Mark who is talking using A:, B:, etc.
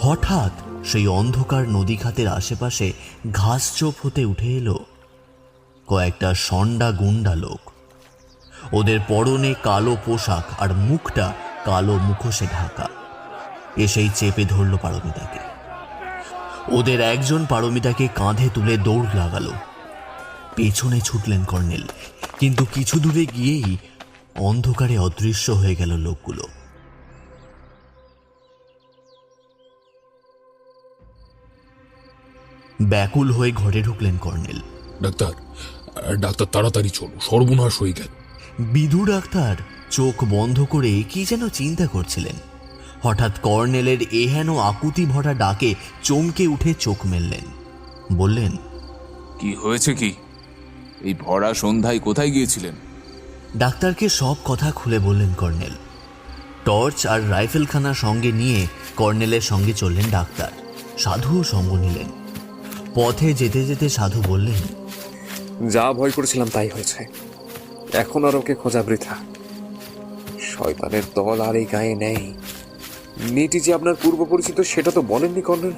A: হঠাৎ সেই অন্ধকার নদী খাতের আশেপাশে ঘাস চোপ হতে উঠে এলো কয়েকটা ষণ্ডা গুন্ডা লোক। ওদের পরনে কালো পোশাক আর মুখটা কালো মুখোশে ঢাকা। এসেই চেপে ধরল পারমিতাকে। ওদের একজন পারমিতাকে কাঁধে তুলে দৌড় লাগালো। পেছনে ছুটলেন কর্নেল, কিন্তু কিছু দূরে গিয়েই অন্ধকারে অদৃশ্য হয়ে গেল লোকগুলো। ব্যাকুল হয়ে ঘরে ঢুকলেন কর্নেল।
B: ডাক্তার, ডাক্তার তাড়াতাড়ি চলো, সর্বনাশ হয়ে গেল।
A: বিধু ডাক্তার চোখ বন্ধ করে কি যেন চিন্তা করছিলেন। হঠাৎ কর্নেলের এহেন আকুতি ভরা ডাকে চমকে উঠে চোখ মেললেন। বললেন,
C: কি হয়েছে কি? এই ভরা সন্ধ্যায় কোথায় গিয়েছিলেন?
A: ডাক্তারকে সব কথা খুলে বললেন কর্নেল। টর্চ আর রাইফেলখানা সঙ্গে নিয়ে কর্নেলের সঙ্গে চললেন ডাক্তার। সাধুও সঙ্গ নিলেন। পথে যেতে যেতে সাধু বললেন,
D: যা ভয় করেছিলাম তাই হয়েছে। এখন আর ওকে খোঁজা বৃথা। শয়তানের দল আর এই গায়ে নেই। মেয়েটি যে আপনার পূর্ব পরিচিত সেটা তো বলেননি কর্নেল।